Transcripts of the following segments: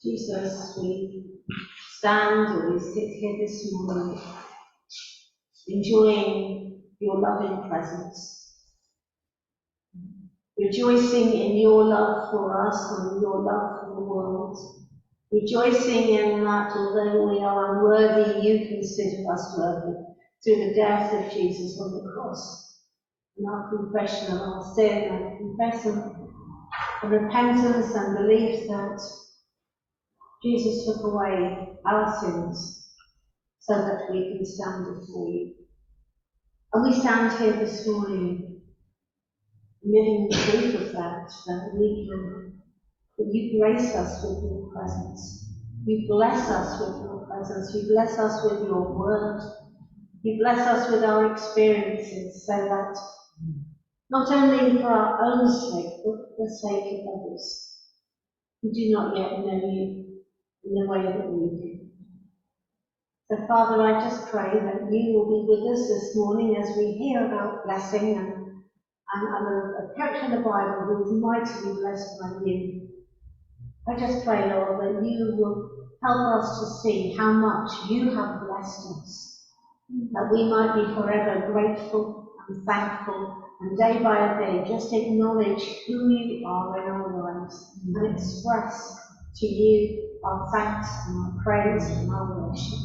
Jesus, we stand or we sit here this morning enjoying your loving presence, rejoicing in your love for us and your love for the world, rejoicing in that although we are unworthy, you consider us worthy through the death of Jesus on the cross, and our confession of our sin and confession of repentance and belief that Jesus took away our sins so that we can stand before you. And we stand here this morning living the truth of that you grace us with your presence. You bless us with your presence. You bless us with your word. You bless us with our experiences so that not only for our own sake, but for the sake of others who do not yet know you in the way that we do. So Father, I just pray that you will be with us this morning as we hear about blessing and a character in the Bible who is mightily blessed by you. I just pray, Lord, that you will help us to see how much you have blessed us, that we might be forever grateful and thankful, and day by day just acknowledge who you are in our lives and express to you our thanks and our praise and our worship.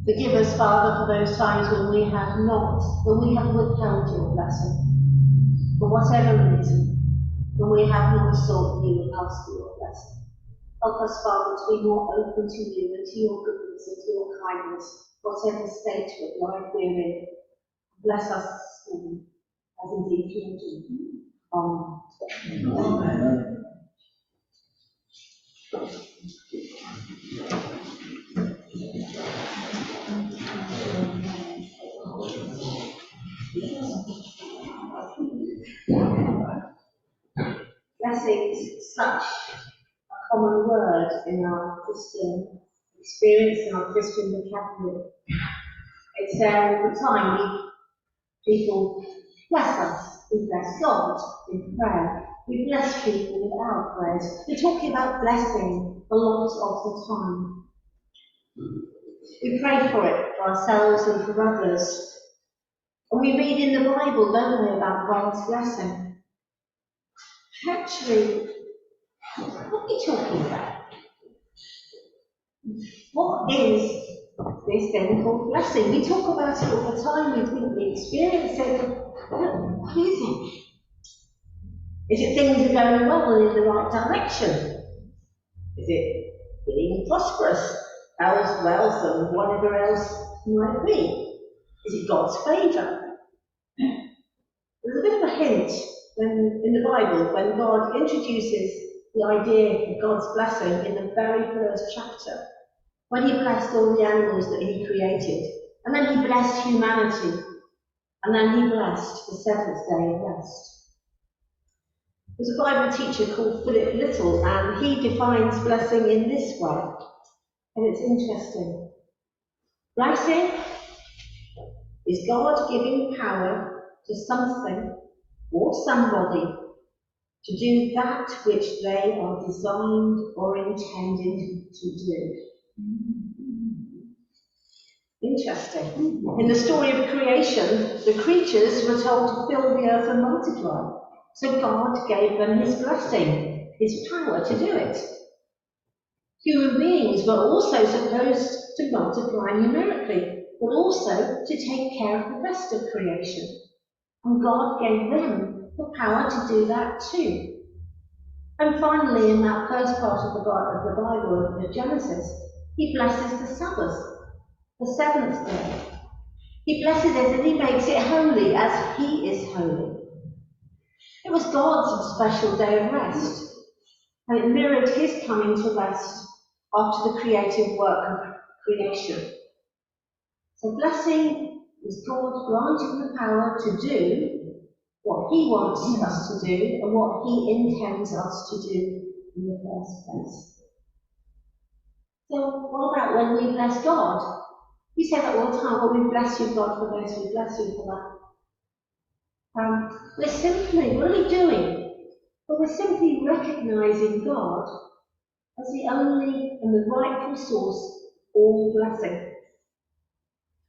Forgive us, Father, for those times when we have withheld your blessing, for whatever reason, when we have not sought you and asked for your blessing. Help us, Father, to be more open to you and to your goodness and to your kindness, whatever state of life we're in. Bless us this morning, as indeed you do. Amen. Amen. Blessing is such a common word in our Christian experience, in our Christian vocabulary. It's there all the time. People bless us, we bless God in prayer, we bless people with our prayers. We're talking about blessing a lot of the time. We pray for it for ourselves and for others. And we read in the Bible, don't we, about God's blessing. Actually, what are we talking about? What is this thing called blessing? We talk about it all the time, we think we experience it. What do you think? Is it things are going well and in the right direction? Is it being prosperous, health, wealth, and whatever else might be? Is it God's favour? There's a bit of a hint in the Bible when God introduces the idea of God's blessing in the very first chapter, when he blessed all the animals that he created, and then he blessed humanity, and then he blessed the seventh day of rest. There's a Bible teacher called Philip Little, and he defines blessing in this way, and it's interesting. Blessing is God giving power to something or somebody to do that which they are designed or intended to do. Interesting. In the story of creation, the creatures were told to fill the earth and multiply. So God gave them his blessing, his power to do it. Human beings were also supposed to multiply numerically, but also to take care of the rest of creation. And God gave them the power to do that too. And finally, in that first part of the Bible, of Genesis, he blesses the Sabbath, the seventh day. He blesses it and he makes it holy as he is holy. It was God's special day of rest, and it mirrored his coming to rest after the creative work of creation. So blessing is God granting the power to do what he wants us to do and what he intends us to do in the first place. So what about when we bless God? We say that all the time, well, we bless you, God, for this, we bless you for that. What are we doing? Well, we're simply recognising God as the only and the rightful source of all blessing.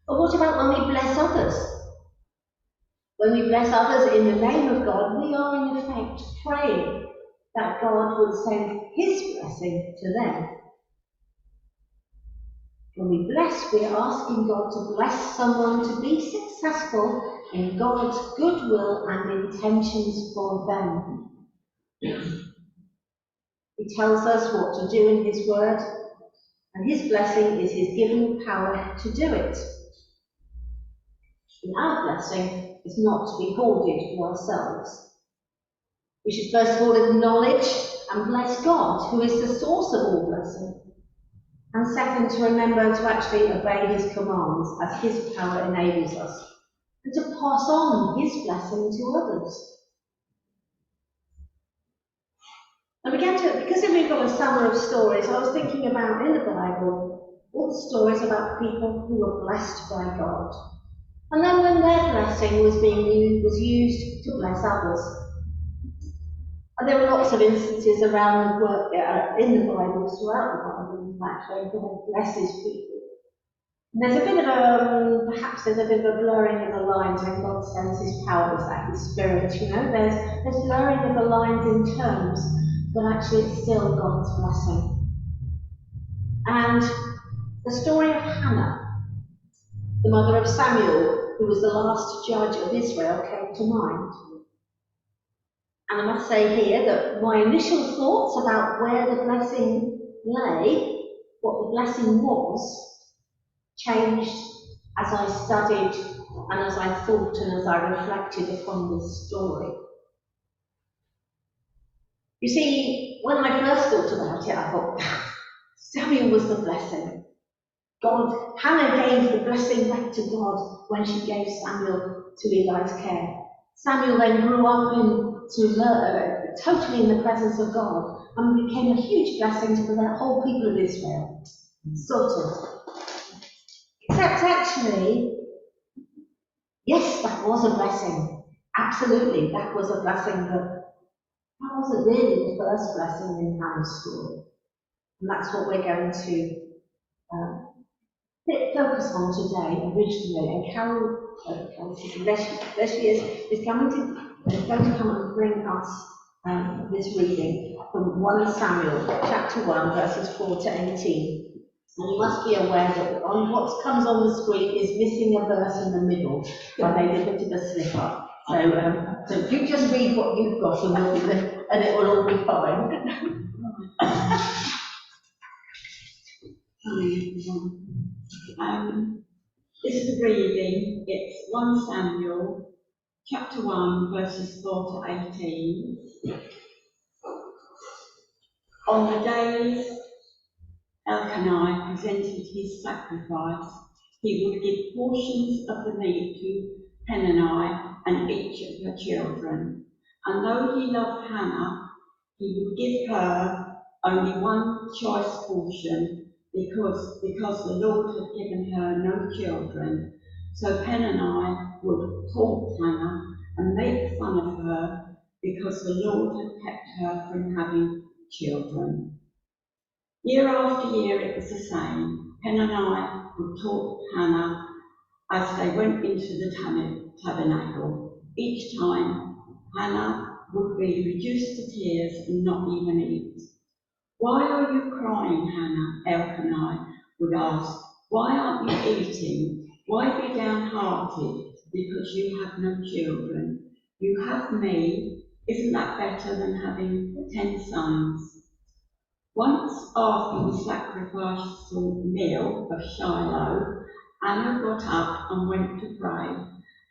But what about when we bless others? When we bless others in the name of God, we are in effect praying that God would send his blessing to them. When we bless, we are asking God to bless someone to be successful in God's goodwill and intentions for them. He tells us what to do in his word, and his blessing is his given power to do it. And our blessing is not to be hoarded for ourselves. We should first of all acknowledge and bless God, who is the source of all blessing. And second, to remember to actually obey his commands as his power enables us, and to pass on his blessing to others. Because we've got a summer of stories, I was thinking about in the Bible all the stories about people who were blessed by God. And then when their blessing was used to bless others. And there are lots of instances around the work in the Bible, throughout the Bible, in fact, where God blesses people. And there's a bit of perhaps there's a bit of a blurring of the lines when God sends his power, is that his spirit, you know? There's blurring of the lines in terms, but actually it's still God's blessing. And the story of Hannah, the mother of Samuel, who was the last judge of Israel, came to mind. And I must say here that my initial thoughts about where the blessing lay, what the blessing was, changed as I studied and as I thought and as I reflected upon this story. You see, when I first thought about it, I thought, Samuel was the blessing. Hannah gave the blessing back to God when she gave Samuel to Eli's care. Samuel then grew up totally in the presence of God and became a huge blessing to the whole people of Israel. Sorted. Except actually, yes, that was a blessing. Absolutely, that was a blessing, but that wasn't really the first blessing in Hannah's story. And that's what we're going to focus on today, originally. And Carol, Leslie is going to come and bring us this reading from 1 Samuel, chapter 1, verses 4 to 18. And you must be aware that on what comes on the screen is missing a verse in the middle. I made a bit of a slip up. So if you just read what you've got and it will all be fine. This is a reading. It's 1 Samuel, chapter 1, verses 4 to 18. On the days Elkanah presented his sacrifice, he would give portions of the meat to Peninnah and each of her children. And though he loved Hannah, he would give her only one choice portion, because the Lord had given her no children. So Peninnah would taunt Hannah and make fun of her, because the Lord had kept her from having children. Year after year it was the same. Peninnah would taunt Hannah as they went into the tabernacle. Each time, Hannah would be reduced to tears and not even eat. "Why are you crying, Hannah?" Elkanah would ask. "Why aren't you eating? Why be downhearted because you have no children? You have me. Isn't that better than having 10 sons?" Once after the sacrificial meal of Shiloh, Anna got up and went to pray.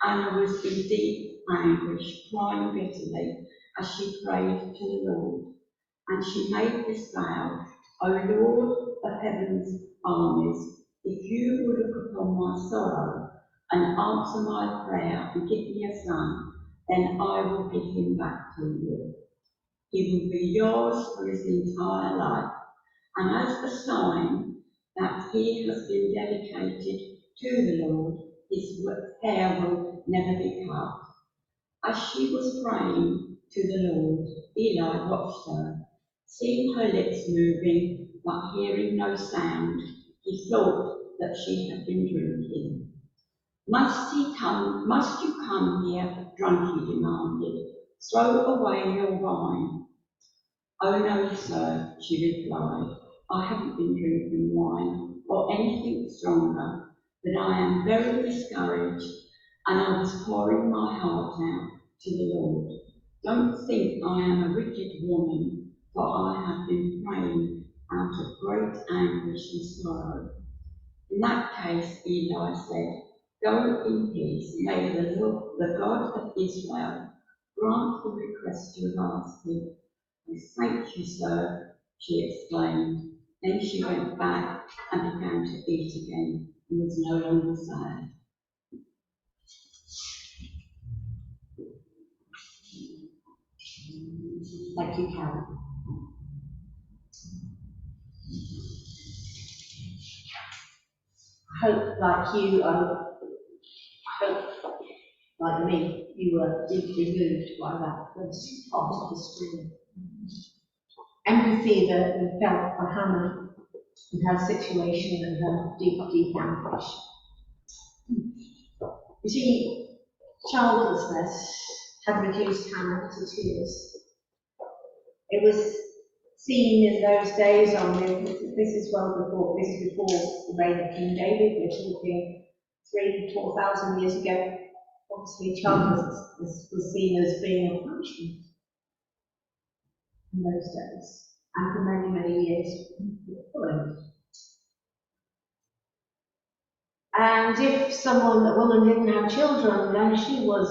Anna was in deep anguish, crying bitterly as she prayed to the Lord. And she made this vow: "O Lord of heaven's armies, if you will look upon my sorrow and answer my prayer and give me a son, then I will give him back to you. He will be yours for his entire life. And as a sign that he has been dedicated to the Lord, his hair will never be cut." As she was praying to the Lord, Eli watched her. Seeing her lips moving, but hearing no sound, he thought that she had been drinking. Must you come here drunk, he demanded. Throw away your wine. Oh no, sir, she replied. I haven't been drinking wine or anything stronger, but I am very discouraged, and I was pouring my heart out to the Lord. Don't think I am a wicked woman, for I have been praying out of great anguish and sorrow. In that case, Eli said, go in peace. May the God of Israel grant the request you have asked him. Thank you, sir, she exclaimed. Then she went back and began to eat again and was no longer sad. Thank you, Karen. I hope, like you, I hope, like me, you were deeply moved by that first part of the story. Empathy that we felt for Hannah and her situation and her deep, deep anguish. You see, childlessness had reduced Hannah to tears. It was seen in those days this is before the reign of King David. We're talking 3,000-4,000 years ago. Obviously, childlessness was seen as being a punishment in those days, and for many, many years followed. And if a woman didn't have children, then she was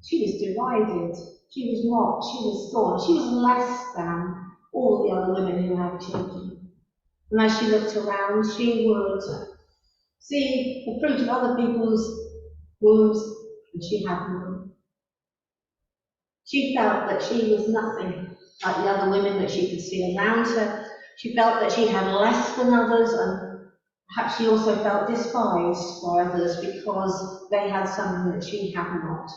derided, she was mocked, she was scorned, she was less than all the other women who had children. And as she looked around, she would see the fruit of other people's wombs, and she had none. She felt that she was nothing like the other women that she could see around her. She felt that she had less than others, and perhaps she also felt despised by others because they had something that she had not.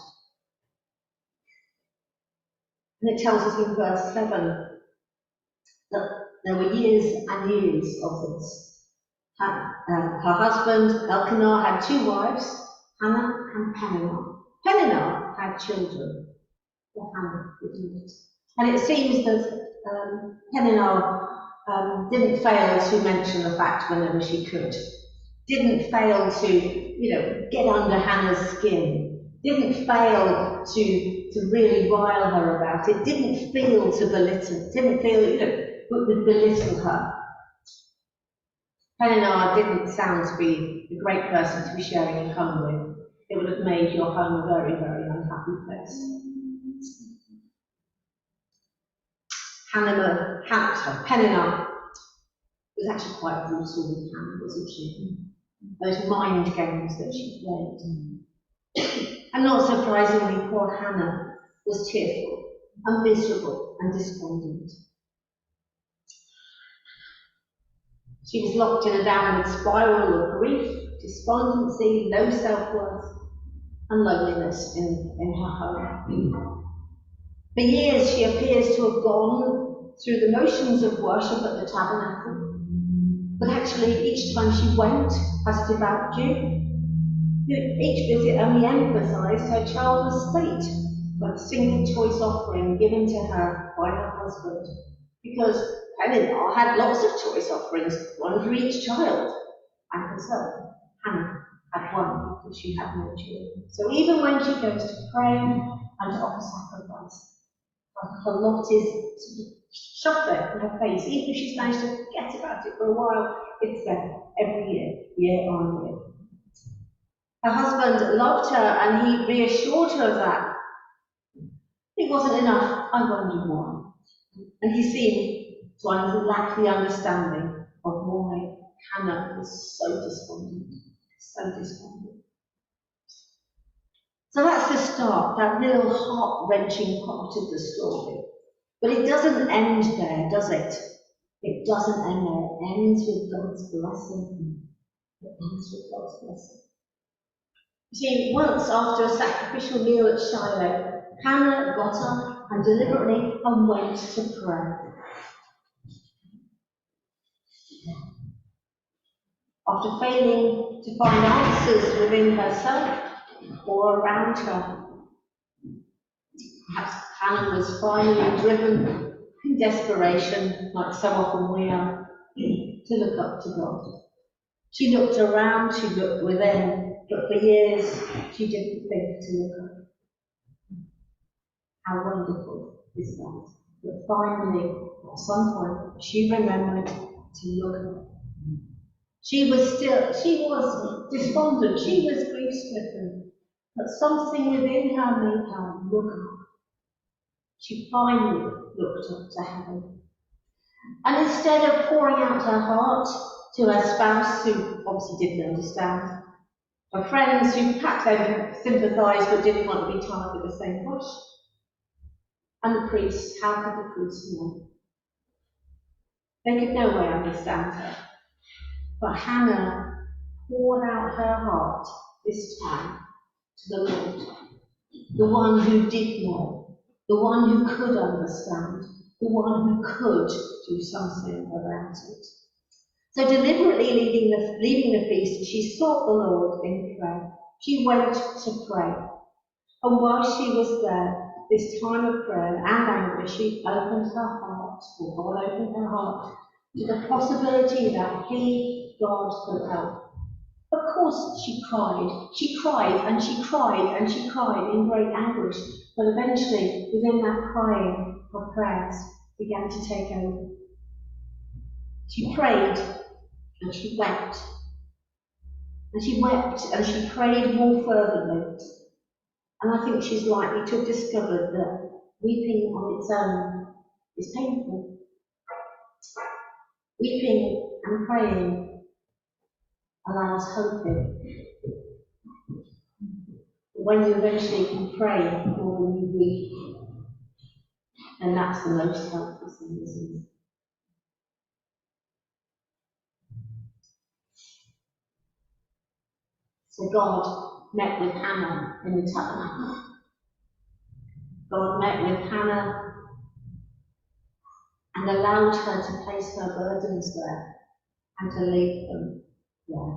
And it tells us in verse 7 that there were years and years of this. Her husband, Elkanah, had 2 wives, Hannah and Peninnah. Peninnah had children, but Hannah didn't. And it seems that Peninnah didn't fail to mention the fact whenever she could. Didn't fail to, get under Hannah's skin. Didn't fail to really rile her about it. Didn't fail to belittle. Didn't feel, would belittle her. Peninnah didn't sound to be a great person to be sharing a home with. It would have made your home a very, very unhappy place. Peninnah was actually quite brutal with Hannah, wasn't she? Those mind games that she played. And not surprisingly, poor Hannah was tearful and miserable and despondent. She was locked in a downward spiral of grief, despondency, low self-worth, and loneliness in her home. For years, she appears to have gone through the motions of worship at the tabernacle, but actually, each time she went as a devout Jew, each visit only emphasized her childless state, but a single choice offering given to her by her husband, because Peninnah had lots of choice offerings, one for each child, and herself, Hannah, had one because she had no children. So even when she goes to pray and to offer sacrifice, her lot is sort of shoved there in her face. Even if she's managed to forget about it for a while, it's there every year, year on year. Her husband loved her and he reassured her that it wasn't enough. I wondered why. And he seemed to lack the understanding of why Hannah was so despondent. So that's the start, that real heart-wrenching part of the story. But it doesn't end there, does it? It doesn't end there. It ends with God's blessing. It ends with God's blessing. You see, once after a sacrificial meal at Shiloh, Hannah got up and deliberately and went to pray. After failing to find answers within herself or around her, perhaps Hannah was finally driven in desperation, like so often we are, to look up to God. She looked around, she looked within, but for years she didn't think to look up. How wonderful is that? But finally, at some point, she remembered to look up. She was despondent, she was grief-stricken, but something within her made her look up. She finally looked up to heaven. And instead of pouring out her heart to her spouse, who obviously didn't understand, her friends who perhaps they sympathised but didn't want to be tied with the same bush, and the priest, how could the priest know? They could no way understand her. But Hannah poured out her heart this time to the Lord, the one who did know, the one who could understand, the one who could do something about it. So deliberately leaving the feast, she sought the Lord in prayer. She went to pray. And while she was there, this time of prayer and anguish, she opened her heart, or God opened her heart, to the possibility that He, God, could help. Of course she cried. She cried and she cried and she cried in great anguish, but eventually, within that crying, her prayers began to take over. She prayed and she wept. And she wept and she prayed more fervently. And I think she's likely to have discovered that weeping on its own is painful. Weeping and praying allows hoping. When you eventually can pray more than you weep, then that's the most helpful thing, isn't it? So God met with Hannah in the tabernacle. God met with Hannah and allowed her to place her burdens there and to leave them there.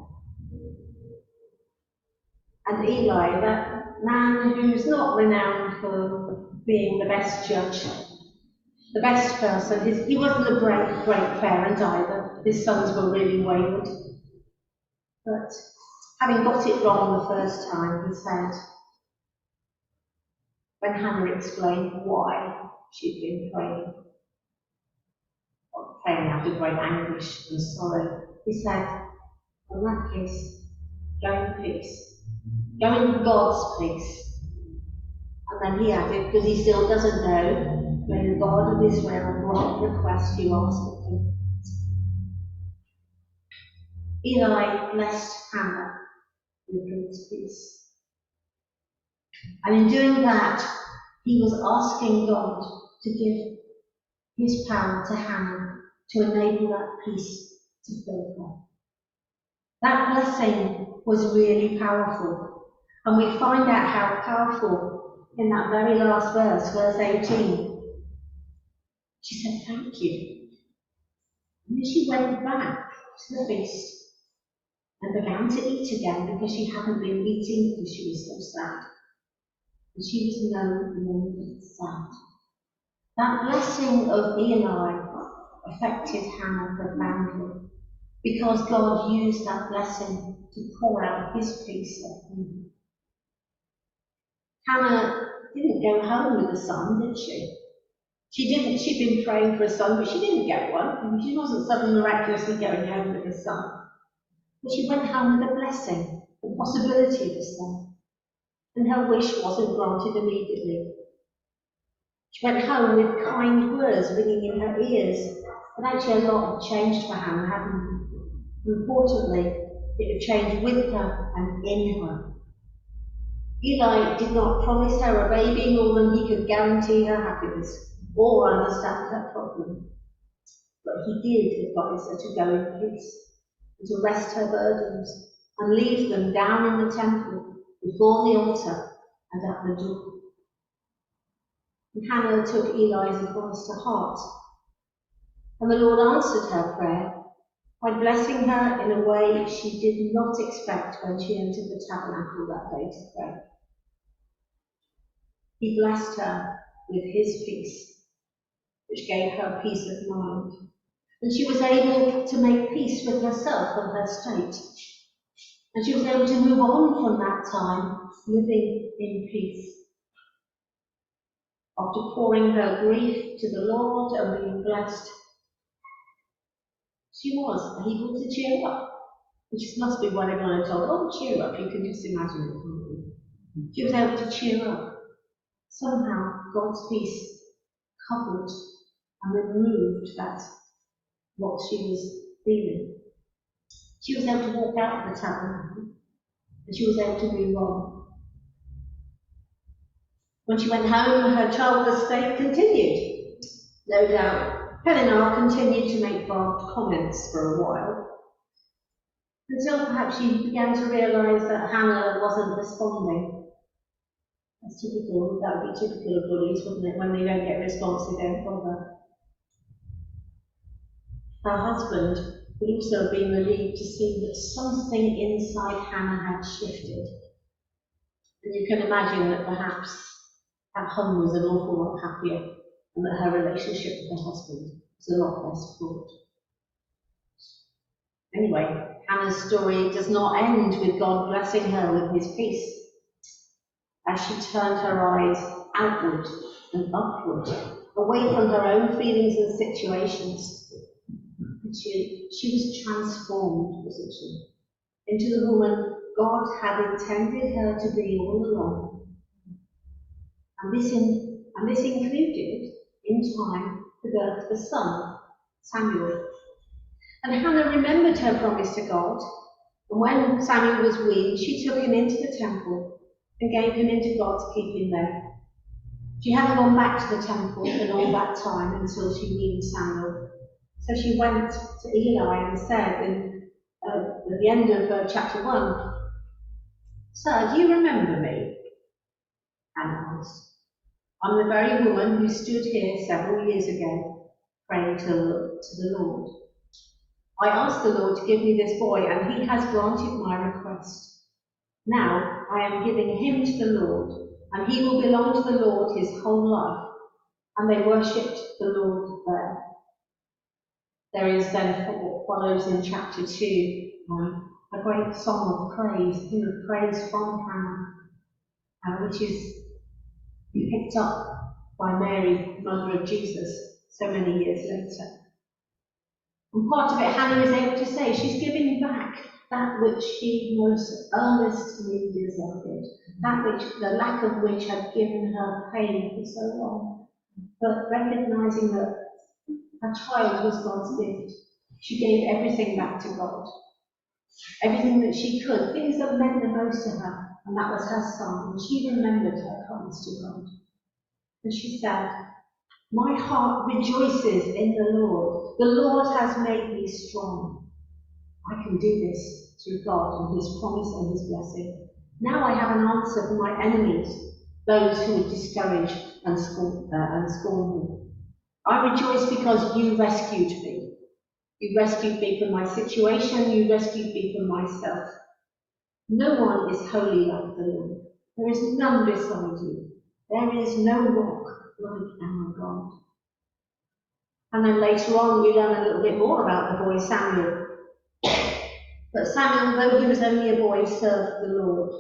And Eli, that man who's not renowned for being the best judge, the best person, he wasn't a great parent either. His sons were really wayward. But having got it wrong the first time, he said, when Hannah explained why she'd been praying out of great anguish and sorrow, he said, in that case, go in peace. Go in God's peace. And then he added, because he still doesn't know, may the God of Israel grant the request you ask of him. Eli blessed Hannah with God's peace. And in doing that, he was asking God to give his power to Hannah to enable that peace to fill her. That blessing was really powerful. And we find out how powerful in that very last verse, verse 18. She said, thank you. And then she went back to the feast and began to eat again because she hadn't been eating because she was so sad. And she was no longer sad. That blessing of Eli affected Hannah profoundly because God used that blessing to pour out his peace upon her. Hannah didn't go home with a son, did she? She'd been praying for a son, but she didn't get one. She wasn't suddenly miraculously going home with a son. But she went home with a blessing, the possibility of a son. And her wish wasn't granted immediately. She went home with kind words ringing in her ears. But actually a lot had changed for Hannah, hadn't it? Importantly, it had changed with her and in her. Eli did not promise her a baby more than he could guarantee her happiness or understand her problem. But he did advise her to go in peace and to rest her burdens and leave them down in the temple before the altar and at the door. And Hannah took Eli's advice to heart. And the Lord answered her prayer by blessing her in a way she did not expect when she entered the tabernacle that day to pray. He blessed her with his peace, which gave her peace of mind. And she was able to make peace with herself and her state. And she was able to move on from that time, living in peace. After pouring her grief to the Lord and being blessed, she was able to cheer up. Which must be what everyone had told, oh, cheer up, you can just imagine it, can't you? She was able to cheer up. Somehow, God's peace covered and removed that, what she was feeling. She was able to walk out of the tabernacle, and she was able to move on. When she went home, her childless state continued. No doubt, Peninnah continued to make barbed comments for a while, until perhaps she began to realise that Hannah wasn't responding. That's typical, that would be typical of bullies, wouldn't it? When they don't get a response, they don't bother. Her husband would also have been relieved to see that something inside Hannah had shifted. And you can imagine that perhaps at home was an awful lot happier, and that her relationship with her husband was a lot less fraught. Anyway, Hannah's story does not end with God blessing her with his peace. As she turned her eyes outward and upward, away from her own feelings and situations, she was transformed, wasn't she, into the woman God had intended her to be all along. And this included, in time, the birth of a son, Samuel. And Hannah remembered her promise to God, and when Samuel was weaned, she took him into the temple and gave him into God's keeping there. She hadn't gone back to the temple in all that time until she weaned Samuel. So she went to Eli and said, at the end of chapter 1, "Sir, do you remember me?" Hannah asked. "I'm the very woman who stood here several years ago, praying to the Lord. I asked the Lord to give me this boy, and he has granted my request. Now I am giving him to the Lord, and he will belong to the Lord his whole life." And they worshipped the Lord there. There is then what follows in chapter 2, a great song of praise, a hymn of praise from Hannah, which is picked up by Mary, mother of Jesus, so many years later. And part of it, Hannah is able to say she's giving back that which she most earnestly desired, that which the lack of which had given her pain for so long. But recognising that her child was God's gift, she gave everything back to God. Everything that she could, things that meant the most to her, and that was her son. And she remembered her promise to God. And she said, "My heart rejoices in the Lord. The Lord has made me strong. I can do this through God and his promise and his blessing. Now I have an answer for my enemies, those who would discourage and scorn me. I rejoice because you rescued me. You rescued me from my situation. You rescued me from myself. No one is holy like the Lord. There is none beside you. There is no rock like our God." And then later on we learn a little bit more about the boy Samuel. But Samuel, though he was only a boy, served the Lord.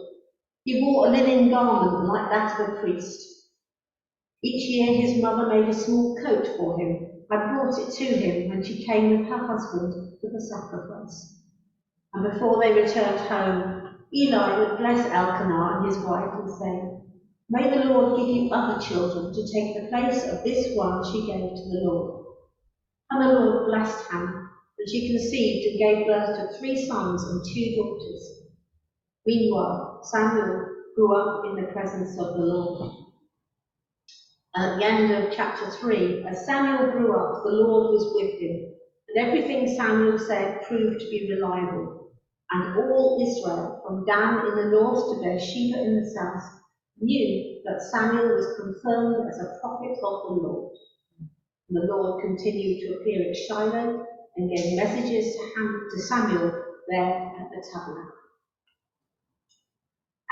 He wore a linen garment like that of a priest. Each year his mother made a small coat for him and brought it to him when she came with her husband for the sacrifice. And before they returned home, Eli would bless Elkanah and his wife and say, "May the Lord give you other children to take the place of this one she gave to the Lord." And the Lord blessed Hannah, and she conceived and gave birth to 3 sons and 2 daughters. Meanwhile, Samuel grew up in the presence of the Lord. At the end of chapter 3, as Samuel grew up, the Lord was with him, and everything Samuel said proved to be reliable. And all Israel, from Dan in the north to Beersheba in the south, knew that Samuel was confirmed as a prophet of the Lord. And the Lord continued to appear at Shiloh and gave messages to Samuel there at the tabernacle.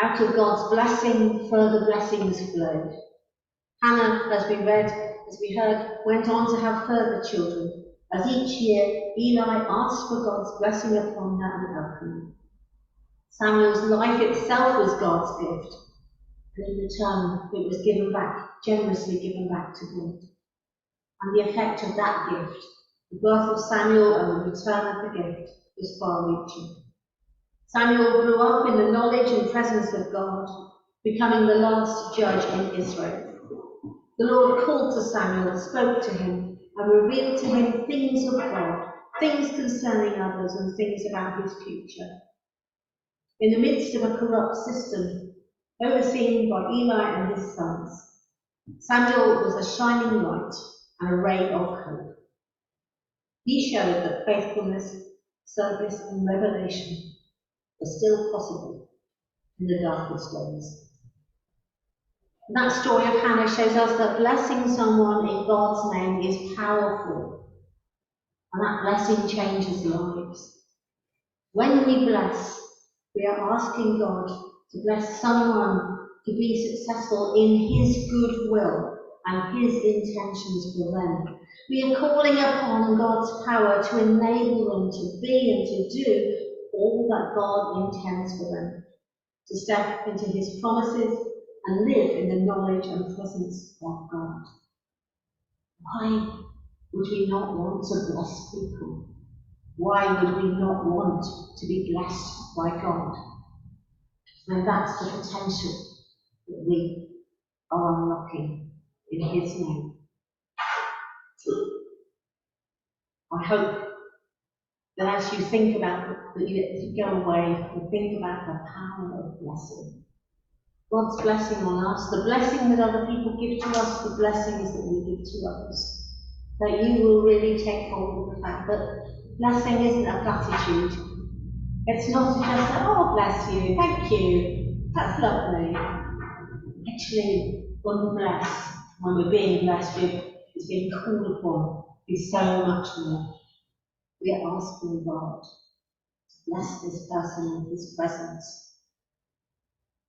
Out of God's blessing, further blessings flowed. Hannah, as we heard, went on to have further children, as each year Eli asked for God's blessing upon her and Elkanah. Samuel's life itself was God's gift, and in return it was given back, generously given back to God. And the effect of that gift, the birth of Samuel and the return of the gift, was far-reaching. Samuel grew up in the knowledge and presence of God, becoming the last judge in Israel. The Lord called to Samuel, spoke to him, and revealed to him things of God, things concerning others and things about his future. In the midst of a corrupt system, overseen by Eli and his sons, Samuel was a shining light and a ray of hope. He showed that faithfulness, service, and revelation were still possible in the darkest days. That story of Hannah shows us that blessing someone in God's name is powerful, and that blessing changes lives. When we bless, we are asking God to bless someone to be successful in his good will and his intentions for them. We are calling upon God's power to enable them to be and to do all that God intends for them, to step into his promises and live in the knowledge and presence of God. Why would we not want to bless people? Why would we not want to be blessed by God? And that's the potential that we are unlocking in his name. I hope that as you think about it, that you go away and think about the power of blessing. God's blessing on us, the blessing that other people give to us, the blessings that we give to others. That you will really take hold of the fact that blessing isn't a platitude. It's not just, oh, bless you, thank you, that's lovely. Actually, when we bless, when we're being blessed with, is being called upon, is so much more. We are asking God to bless this person with his presence,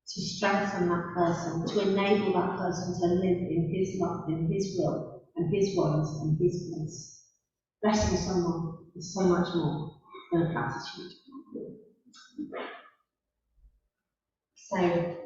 to strengthen that person, to enable that person to live in his love, in his will, and his ways, and his place. Blessing someone is so much more than a platitude. So,